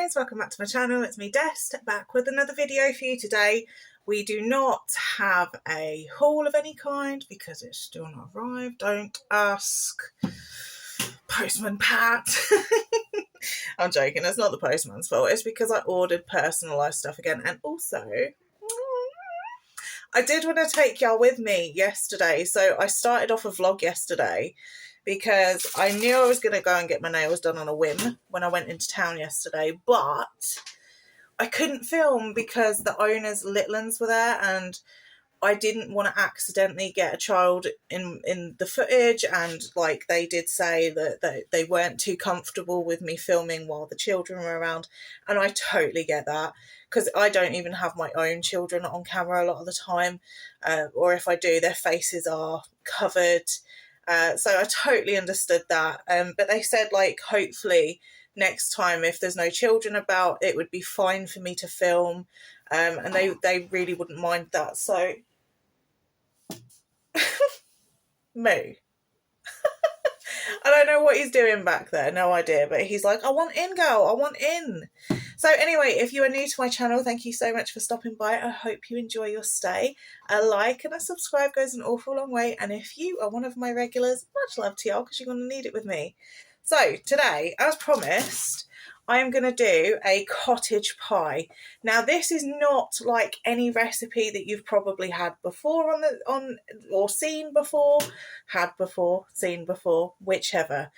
guys, welcome back to my channel. It's me, Dest, back with another video for you today. We do not have a haul of any kind because it's still not arrived. Don't ask Postman Pat. I'm joking, it's not the postman's fault. It's because I ordered personalised stuff again. And also, I did want to take y'all with me yesterday. So I started off a vlog yesterday because I knew I was going to go and get my nails done on a whim when I went into town yesterday, but I couldn't film because the owner's little ones were there and I didn't want to accidentally get a child in the footage, and like they did say that they weren't too comfortable with me filming while the children were around, and I totally get that because I don't even have my own children on camera a lot of the time, or if I do, their faces are covered. So I totally understood that. But they said, like, hopefully next time, if there's no children about, it would be fine for me to film. And they really wouldn't mind that. So, Moo. I don't know what he's doing back there. No idea. But he's like, I want in, girl. I want in. So anyway, if you are new to my channel, thank you so much for stopping by. I hope you enjoy your stay. A like and a subscribe goes an awful long way. And if you are one of my regulars, much love to y'all because you're going to need it with me. So today, as promised, I am going to do a cottage pie. Now, this is not like any recipe that you've probably had before or seen before, seen before, whichever.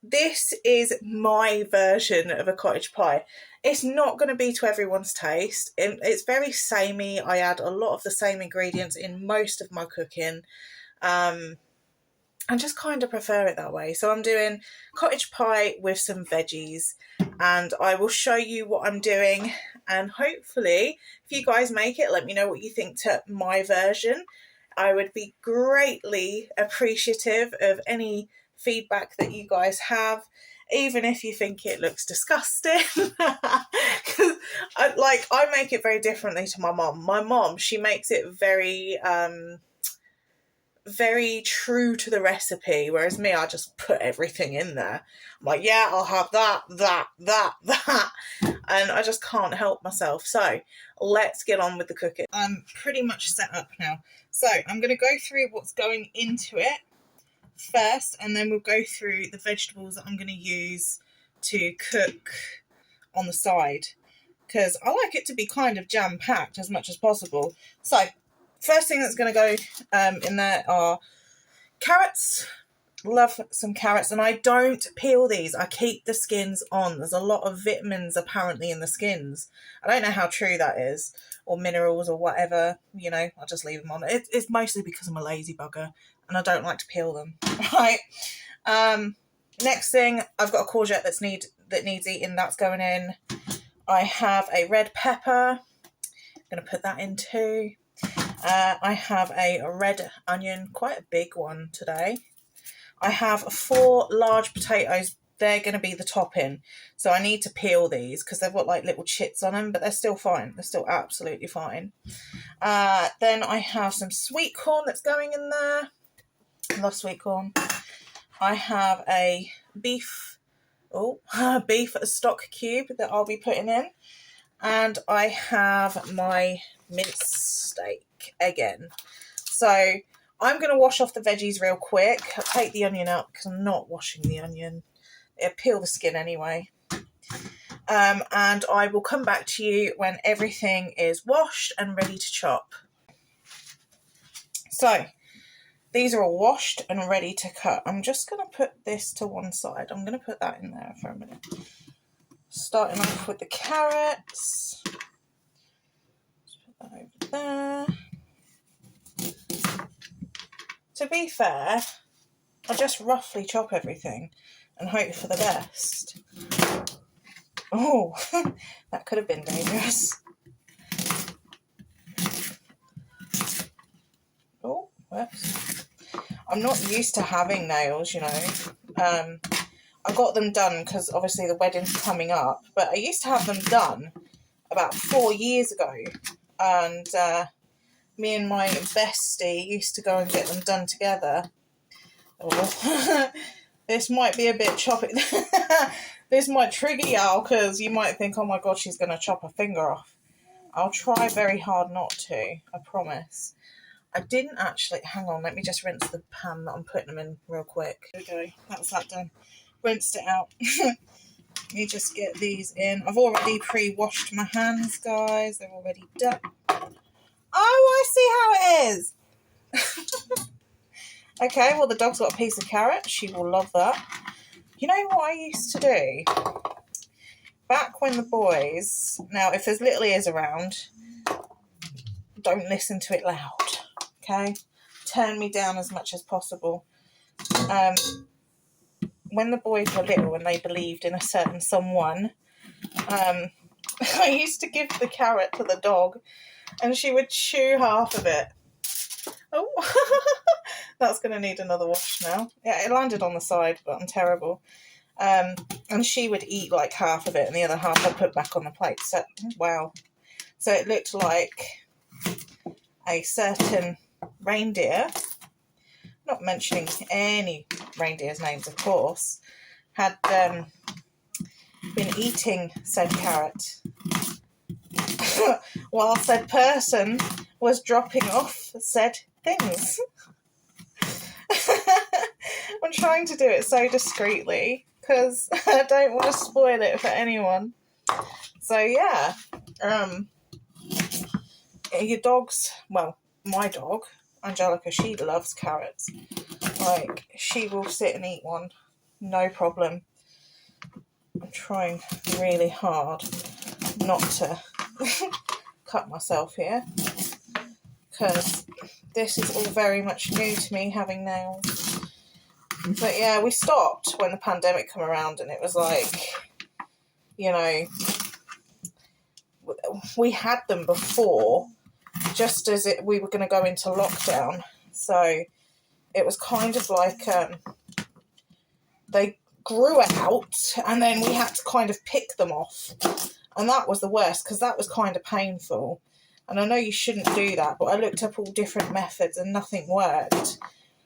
This is my version of a cottage pie. It's not going to be to everyone's taste. It's very samey. I add a lot of the same ingredients in most of my cooking. I just kind of prefer it that way. So I'm doing cottage pie with some veggies, and I will show you what I'm doing, and hopefully if you guys make it, let me know what you think to my version. I would be greatly appreciative of any feedback that you guys have, even if you think it looks disgusting. Because I make it very differently to my mom. My mom, she makes it very very true to the recipe, whereas me, I just put everything in there. I'm like, yeah, I'll have that, and I just can't help myself. So let's get on with the cooking. I'm pretty much set up now, so I'm going to go through what's going into it first, and then we'll go through the vegetables that I'm going to use to cook on the side, because I like it to be kind of jam-packed as much as possible. So first thing that's going to go in there are carrots. Love some carrots, and I don't peel these. I keep the skins on. There's a lot of vitamins apparently in the skins. I don't know how true that is, or minerals or whatever, you know, I just leave them on. It's mostly because I'm a lazy bugger and I don't like to peel them, right? Next thing, I've got a courgette that needs eating. That's going in. I have a red pepper. I'm going to put that in too. I have a red onion, quite a big one today. I have 4 large potatoes. They're going to be the topping. So I need to peel these because they've got like little chits on them, but they're still fine. They're still absolutely fine. Then I have some sweet corn that's going in there. I love sweet corn. I have a beef stock cube that I'll be putting in. And I have my minced steak again. So I'm going to wash off the veggies real quick. I'll take the onion out because I'm not washing the onion. It'll peel the skin anyway. And I will come back to you when everything is washed and ready to chop. So these are all washed and ready to cut. I'm just going to put this to one side. I'm going to put that in there for a minute. Starting off with the carrots. Let's put that over there. To be fair, I just roughly chop everything and hope for the best. Oh, that could have been dangerous. Oh, whoops. I'm not used to having nails, you know. I got them done because obviously the wedding's coming up, but I used to have them done about 4 years ago, and me and my bestie used to go and get them done together. Oh, this might be a bit choppy. This might trigger y'all because you might think, oh my god, she's going to chop her finger off. I'll try very hard not to, I promise. I didn't actually... Hang on, let me just rinse the pan that I'm putting them in real quick. There we go, that's that done. Rinsed it out. Let me just get these in. I've already pre-washed my hands, guys. They're already done. Oh, I see how it is. Okay, well, the dog's got a piece of carrot. She will love that. You know what I used to do? Back when the boys... Now, if there's little ears around, don't listen to it loud, okay? Turn me down as much as possible. When the boys were little and they believed in a certain someone, I used to give the carrot to the dog and she would chew half of it. Oh, that's going to need another wash now. Yeah, it landed on the side, but I'm terrible. And she would eat like half of it and the other half I put back on the plate. So, wow. So it looked like a certain reindeer, not mentioning any reindeer's names, of course, had been eating said carrot while said person was dropping off said things. I'm trying to do it so discreetly because I don't want to spoil it for anyone. So yeah, your dog's, well, my dog, Angelica, she loves carrots. Like, she will sit and eat one, no problem. I'm trying really hard not to cut myself here because this is all very much new to me, having nails. But yeah, we stopped when the pandemic came around and it was like, you know, we had them before just as we were going to go into lockdown. So it was kind of like they grew out and then we had to kind of pick them off. And that was the worst because that was kind of painful. And I know you shouldn't do that, but I looked up all different methods and nothing worked.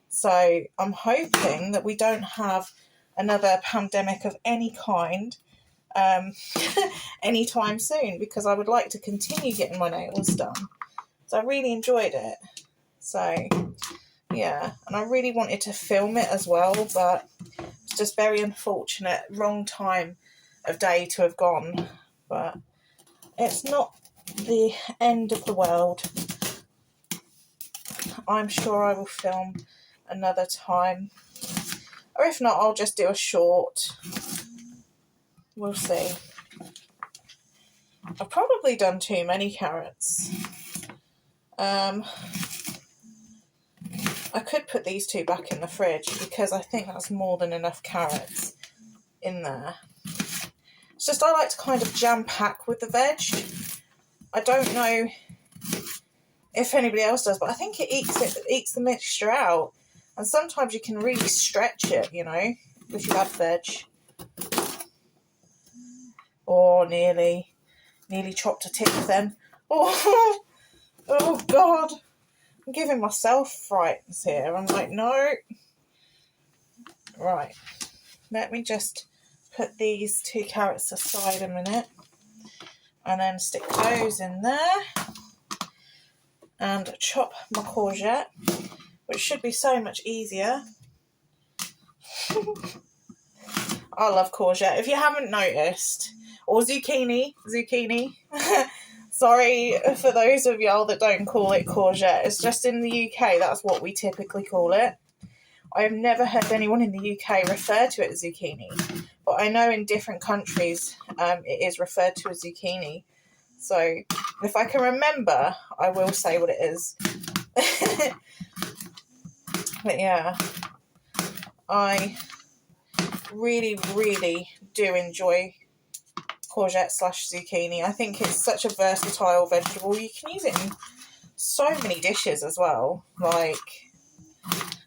So I'm hoping that we don't have another pandemic of any kind anytime soon, because I would like to continue getting my nails done. So I really enjoyed it. So yeah, and I really wanted to film it as well, but it's just very unfortunate, wrong time of day to have gone. But it's not the end of the world. I'm sure I will film another time, or if not, I'll just do a short. We'll see. I've probably done too many carrots. I could put these two back in the fridge because I think that's more than enough carrots in there. It's just I like to kind of jam pack with the veg. I don't know if anybody else does, but I think it eats the mixture out. And sometimes you can really stretch it, you know, if you add veg. Oh, nearly chopped a tip then. Oh, oh God. I'm giving myself frights here. I'm like, no. Right. Let me just put these two carrots aside a minute. And then stick those in there. And chop my courgette, which should be so much easier. I love courgette. If you haven't noticed, or zucchini. Sorry for those of y'all that don't call it courgette. It's just in the UK, that's what we typically call it. I have never heard anyone in the UK refer to it as zucchini, but I know in different countries it is referred to as zucchini. So if I can remember, I will say what it is. But yeah, I really, really do enjoy courgette / zucchini. I think it's such a versatile vegetable. You can use it in so many dishes as well. Like,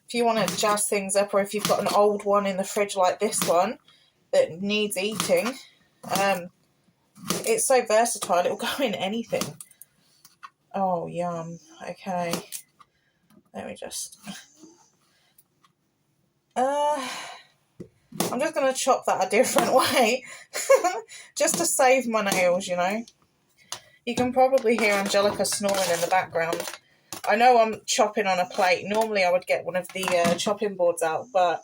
if you want to jazz things up, or if you've got an old one in the fridge like this one that needs eating, it's so versatile, it'll go in anything. Oh, yum. Okay. Let me just... I'm just going to chop that a different way just to save my nails, you know. You can probably hear Angelica snoring in the background. I know I'm chopping on a plate. Normally I would get one of the chopping boards out, but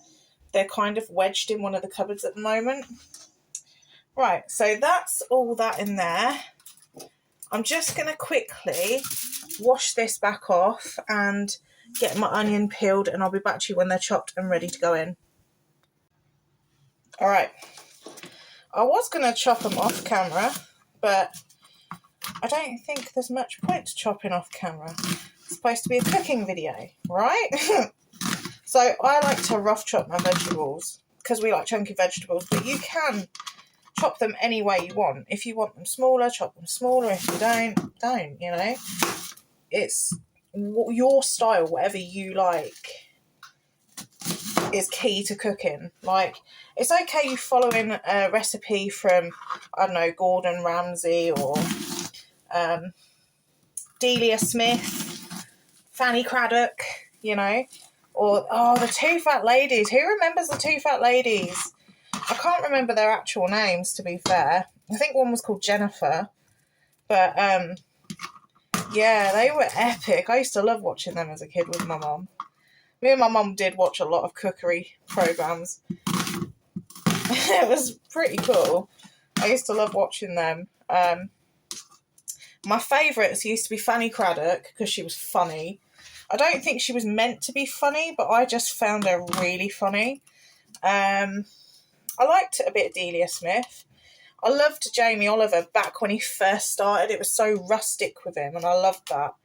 they're kind of wedged in one of the cupboards at the moment. Right, so that's all that in there. I'm just going to quickly wash this back off and get my onion peeled, and I'll be back to you when they're chopped and ready to go in. All right, I was going to chop them off camera, but I don't think there's much point to chopping off camera. It's supposed to be a cooking video, right? So I like to rough chop my vegetables because we like chunky vegetables, but you can chop them any way you want. If you want them smaller, chop them smaller. If you don't, you know. It's your style, whatever you like is key to cooking. Like, it's okay you following a recipe from, I don't know, Gordon Ramsay or Delia Smith, Fanny Craddock, you know, or, oh, the Two Fat Ladies. Who remembers the Two Fat Ladies? I can't remember their actual names, to be fair. I think one was called Jennifer, but yeah, they were epic. I used to love watching them as a kid with my mum. Me and my mum did watch a lot of cookery programs. It was pretty cool. I used to love watching them. My favourites used to be Fanny Craddock because she was funny. I don't think she was meant to be funny, but I just found her really funny. I liked a bit of Delia Smith. I loved Jamie Oliver back when he first started. It was so rustic with him, and I loved that.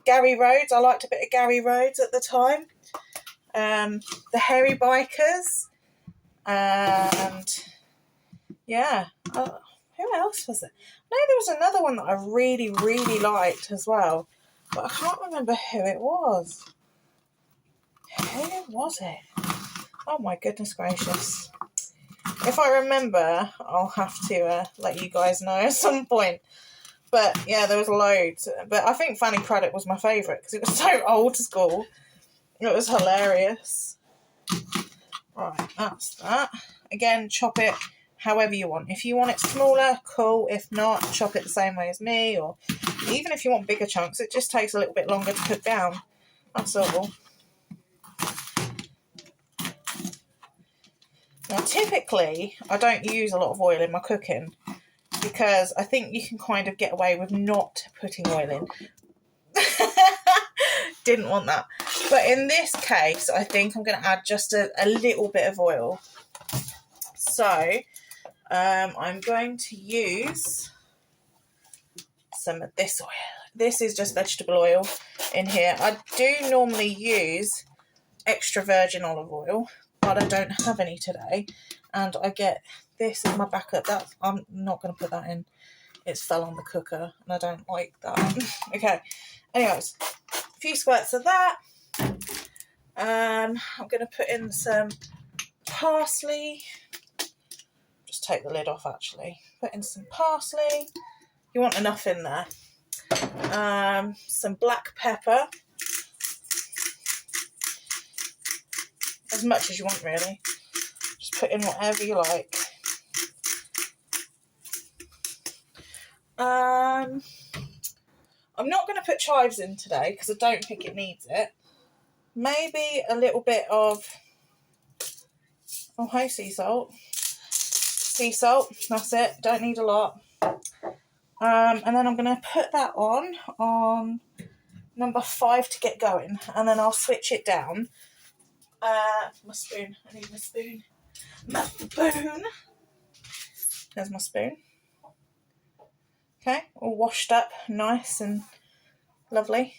Gary Rhodes, I liked a bit of Gary Rhodes at the time. The Hairy Bikers. And yeah, who else was it? No, there was another one that I really, really liked as well, but I can't remember who it was. Who was it? Oh my goodness gracious. If I remember, I'll have to let you guys know at some point. But yeah, there was loads. But I think Fanny Craddock was my favourite because it was so old school. It was hilarious. Right, that's that. Again, chop it however you want. If you want it smaller, cool. If not, chop it the same way as me. Or even if you want bigger chunks, it just takes a little bit longer to cook down. That's all. Now, typically, I don't use a lot of oil in my cooking because I think you can kind of get away with not putting oil in. Didn't want that. But in this case, I think I'm going to add just a little bit of oil. So, I'm going to use some of this oil. This is just vegetable oil in here. I do normally use extra virgin olive oil, but I don't have any today. And I get this as my backup. I'm not going to put that in. It's fell on the cooker, and I don't like that. Okay. Anyways, a few squirts of that. I'm going to put in some parsley. Just take the lid off, actually. Put in some parsley. You want enough in there. Some black pepper. As much as you want, really. Just put in whatever you like. I'm not going to put chives in today because I don't think it needs it. Maybe a little bit of, oh, hey, sea salt. Sea salt, that's it. Don't need a lot. And then I'm going to put that on number 5 to get going. And then I'll switch it down. My spoon. I need my spoon. My spoon. There's my spoon. Okay, all washed up, nice and lovely.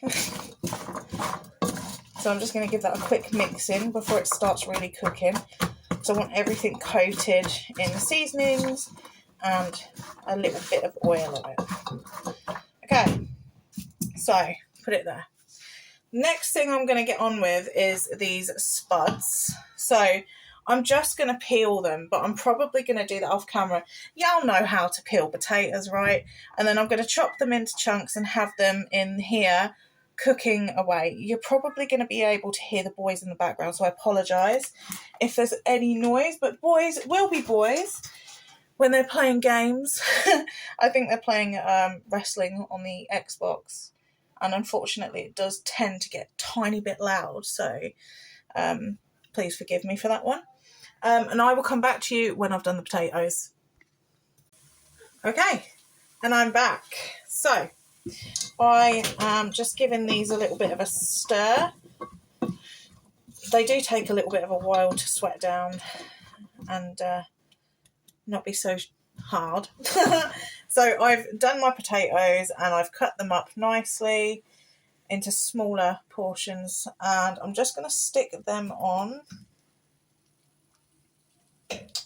So I'm just going to give that a quick mix in before it starts really cooking. So I want everything coated in the seasonings and a little bit of oil on it. Okay, so put it there. Next thing I'm going to get on with is these spuds. So I'm just going to peel them, but I'm probably going to do that off camera. Y'all know how to peel potatoes, right? And then I'm going to chop them into chunks and have them in here cooking away. You're probably going to be able to hear the boys in the background, so I apologise if there's any noise, but boys will be boys when they're playing games. I think they're playing wrestling on the Xbox, and unfortunately it does tend to get a tiny bit loud, so please forgive me for that one. And I will come back to you when I've done the potatoes. Okay, and I'm back. So I am just giving these a little bit of a stir. They do take a little bit of a while to sweat down and not be so hard. So I've done my potatoes and I've cut them up nicely into smaller portions, and I'm just going to stick them on.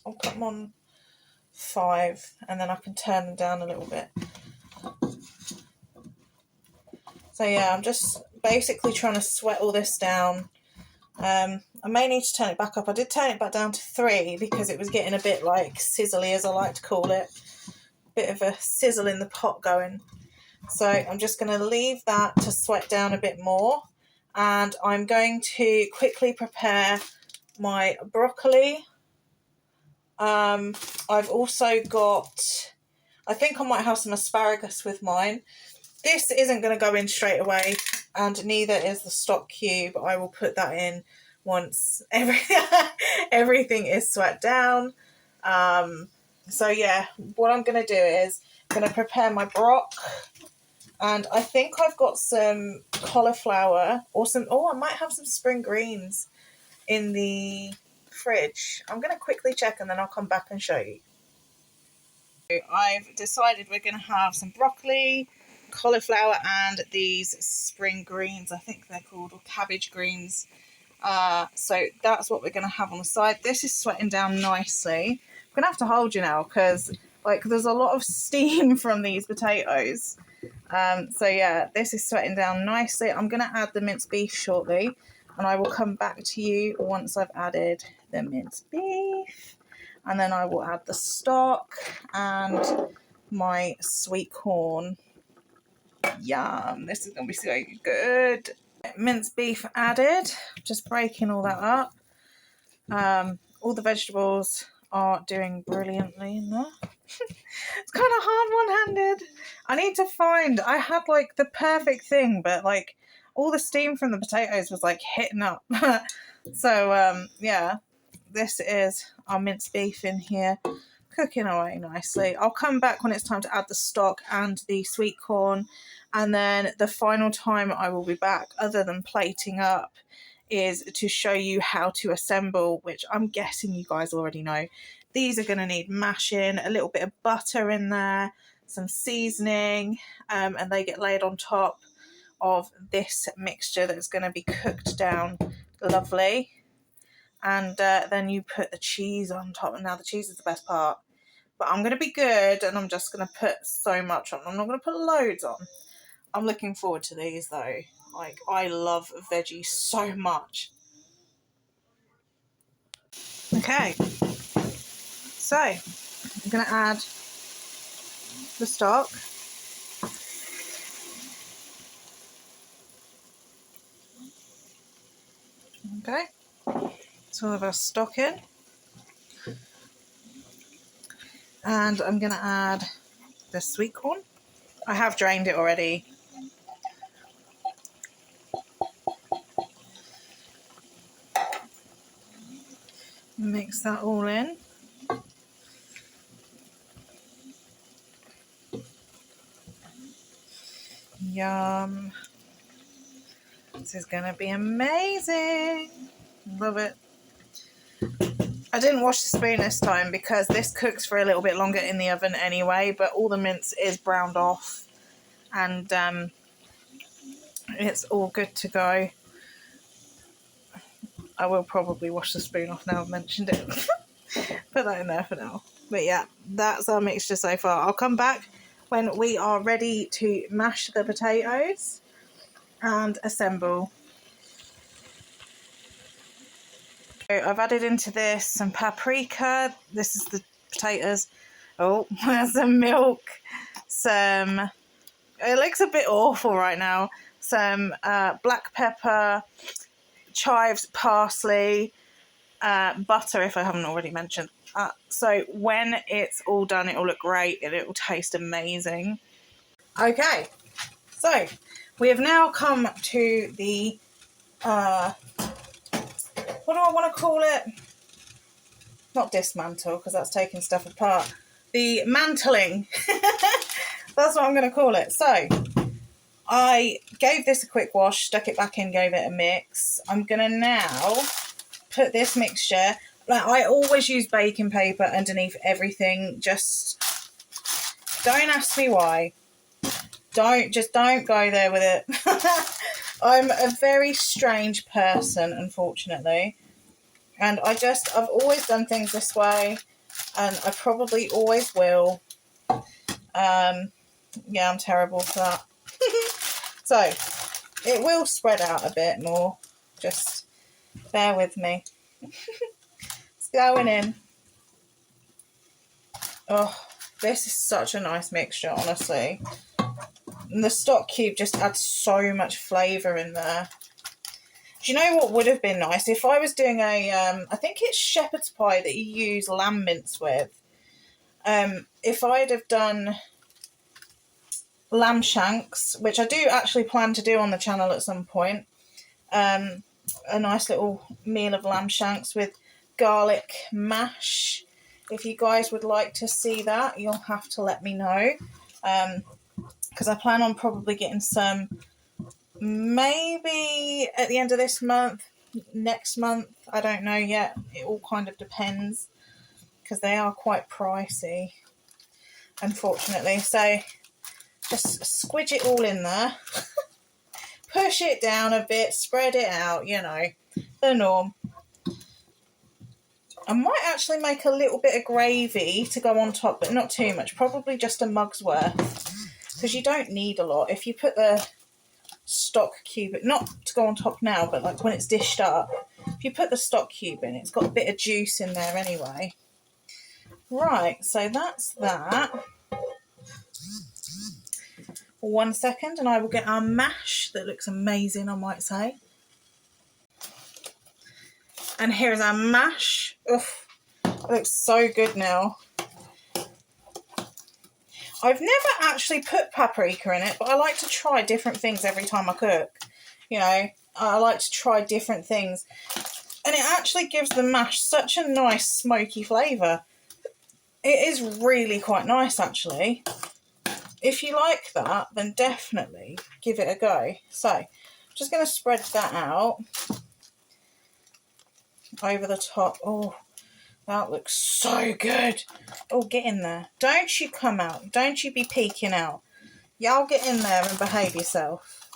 I'll put them on 5 and then I can turn them down a little bit. So yeah, I'm just basically trying to sweat all this down. I may need to turn it back up. I did turn it back down to 3 because it was getting a bit like sizzly, as I like to call it. Bit of a sizzle in the pot going. So I'm just going to leave that to sweat down a bit more. And I'm going to quickly prepare my broccoli. I've also got, I think I might have some asparagus with mine. This isn't going to go in straight away, and neither is the stock cube. I will put that in once everything is sweat down. So yeah, what I'm going to do is I'm going to prepare my brock, and I think I've got some cauliflower or some, I might have some spring greens in the fridge. I'm going to quickly check and then I'll come back and show you. I've decided we're going to have some broccoli, cauliflower, and these spring greens, I think they're called, or cabbage greens. So that's what we're going to have on the side. This is sweating down nicely. I'm going to have to hold you now because like there's a lot of steam from these potatoes. So yeah, this is sweating down nicely. I'm going to add the minced beef shortly, and I will come back to you once I've added the minced beef. And then I will add the stock and my sweet corn. Yum, this is going to be so good. Minced beef added, just breaking all that up. All the vegetables are doing brilliantly in there. It's kind of hard one-handed. I need to find, I had like the perfect thing, but like all the steam from the potatoes was like hitting up. So yeah, this is our minced beef in here, cooking away nicely. I'll come back when it's time to add the stock and the sweet corn, and then the final time I will be back, other than plating up, is to show you how to assemble, which I'm guessing you guys already know. These are going to need mashing, a little bit of butter in there, some seasoning, and they get laid on top of this mixture that's going to be cooked down lovely. And then you put the cheese on top. And now the cheese is the best part. But I'm going to be good, and I'm just going to put so much on. I'm not going to put loads on. I'm looking forward to these though. Like, I love veggies so much. Okay. So, I'm going to add the stock. Okay. So all of our stock in. And I'm going to add the sweet corn. I have drained it already. Mix that all in. Yum. This is going to be amazing. Love it. I didn't wash the spoon this time because this cooks for a little bit longer in the oven anyway, but all the mince is browned off and it's all good to go. I will probably wash the spoon off now I've mentioned it. Put that in there for now. But yeah, that's our mixture so far. I'll come back when we are ready to mash the potatoes and assemble. I've added into this some paprika. This is the potatoes. Oh, there's some milk. It looks a bit awful right now, some black pepper, chives, parsley, butter if I haven't already mentioned. So when it's all done, it will look great and it will taste amazing. Okay, so we have now come to the, what do I want to call it? Not dismantle, because that's taking stuff apart. The mantling. That's what I'm going to call it. So I gave this a quick wash, stuck it back in, gave it a mix. I'm going to now put this mixture, like I always use baking paper underneath everything. Just don't ask me why. Don't go there with it. I'm a very strange person, unfortunately. And I've always done things this way, and I probably always will. Yeah, I'm terrible for that. So, it will spread out a bit more. Just bear with me. It's going in. Oh, this is such a nice mixture, honestly. And the stock cube just adds so much flavour in there. Do you know what would have been nice? If I was doing a, I think it's shepherd's pie that you use lamb mince with. If I'd have done lamb shanks, which I do actually plan to do on the channel at some point, a nice little meal of lamb shanks with garlic mash. If you guys would like to see that, you'll have to let me know. Because I plan on probably getting some maybe at the end of this month, next month, I don't know yet. It all kind of depends because they are quite pricey, unfortunately. So just squidge it all in there, push it down a bit, spread it out, you know, the norm. I might actually make a little bit of gravy to go on top, but not too much, probably just a mug's worth, because you don't need a lot. If you put the stock cube, not to go on top now, but like when it's dished up, if you put the stock cube in, it's got a bit of juice in there anyway. Right, so that's that. 1 second and I will get our mash that looks amazing, I might say. And here's our mash. Oof, it looks so good now. I've never actually put paprika in it, but I like to try different things every time I cook. You know, I like to try different things. And it actually gives the mash such a nice smoky flavour. It is really quite nice, actually. If you like that, then definitely give it a go. So, I'm just going to spread that out over the top. Oh, that looks so good. Oh, get in there. Don't you come out. Don't you be peeking out. Y'all get in there and behave yourself.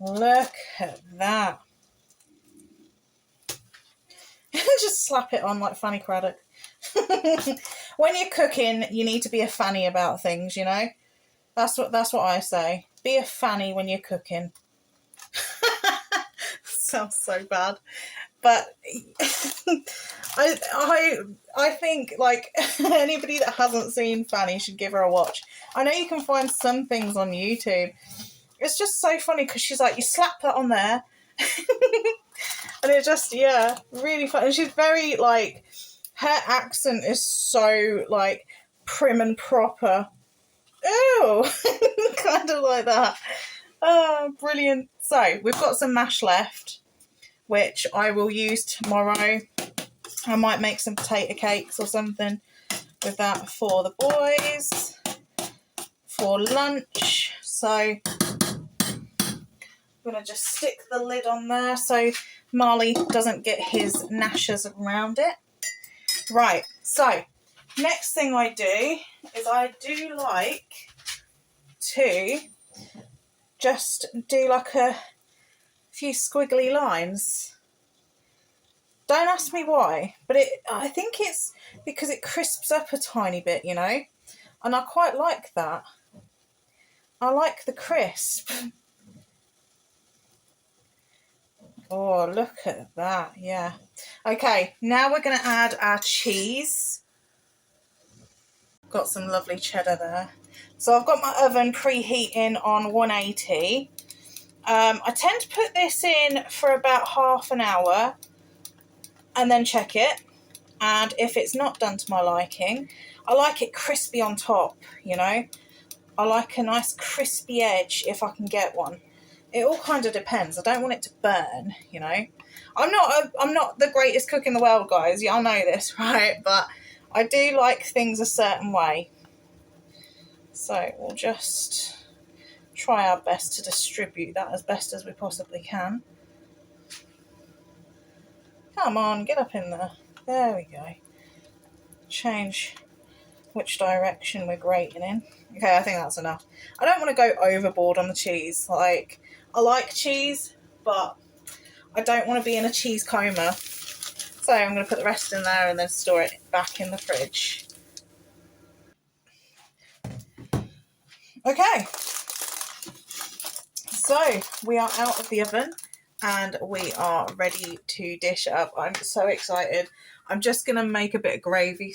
Look at that. Just slap it on like Fanny Craddock. When you're cooking, you need to be a fanny about things, you know. That's what I say. Be a fanny when you're cooking. Sounds so bad, but I think like anybody that hasn't seen Fanny should give her a watch. I know you can find some things on YouTube. It's just so funny because she's like, you slap that on there, and it just, yeah, really fun. And she's very like, her accent is so like prim and proper. Oh, kind of like that. Oh, brilliant. So we've got some mash left, which I will use tomorrow. I might make some potato cakes or something with that for the boys for lunch. So I'm going to just stick the lid on there so Marley doesn't get his gnashers around it. Right, so next thing I do is I do like to just do like a few squiggly lines. Don't ask me why, but I think it's because it crisps up a tiny bit, you know, and I quite like that. I like the crisp. Oh, look at that, yeah. Okay, now we're going to add our cheese. Got some lovely cheddar there. So I've got my oven preheating on 180. I tend to put this in for about half an hour and then check it. And if it's not done to my liking, I like it crispy on top, you know. I like a nice crispy edge if I can get one. It all kind of depends. I don't want it to burn, you know. I'm not the greatest cook in the world, guys. Y'all know this, right? But I do like things a certain way. So we'll just try our best to distribute that as best as we possibly can. Come on, get up in there. There we go. Change which direction we're grating in. Okay, I think that's enough. I don't want to go overboard on the cheese. Like, I like cheese, but I don't want to be in a cheese coma. So I'm going to put the rest in there and then store it back in the fridge. Okay. So we are out of the oven and we are ready to dish it up. I'm so excited. I'm just going to make a bit of gravy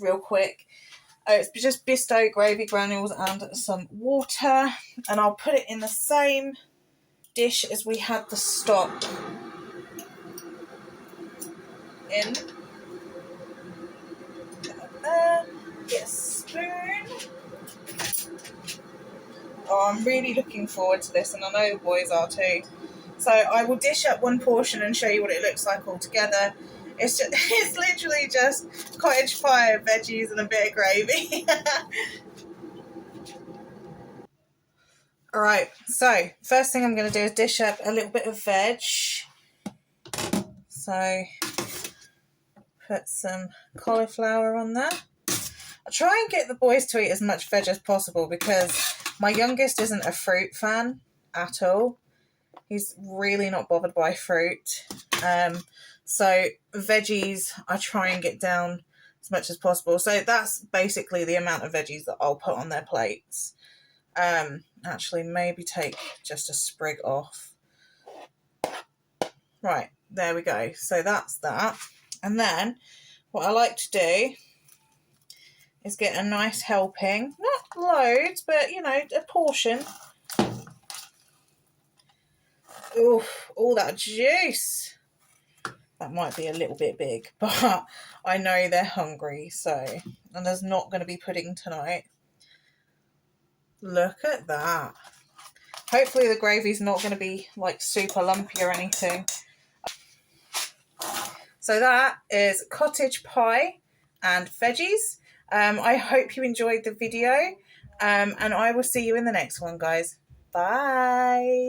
real quick. It's just Bisto gravy granules and some water, and I'll put it in the same dish as we had the stock in. Get that there. Get a spoon. Oh, I'm really looking forward to this, and I know the boys are too. So I will dish up one portion and show you what it looks like all together. It's literally just cottage pie, veggies, and a bit of gravy. Alright, so first thing I'm going to do is dish up a little bit of veg. So put some cauliflower on there. I try and get the boys to eat as much veg as possible because my youngest isn't a fruit fan at all. He's really not bothered by fruit. So veggies, I try and get down as much as possible. So that's basically the amount of veggies that I'll put on their plates. Actually, maybe take just a sprig off. Right, there we go. So that's that. And then what I like to do is get a nice helping, not loads, but, you know, a portion. Oof, all that juice. That might be a little bit big, but I know they're hungry, so, and there's not going to be pudding tonight. Look at that. Hopefully the gravy's not going to be like super lumpy or anything. So that is cottage pie and veggies. I hope you enjoyed the video, and I will see you in the next one, guys. Bye.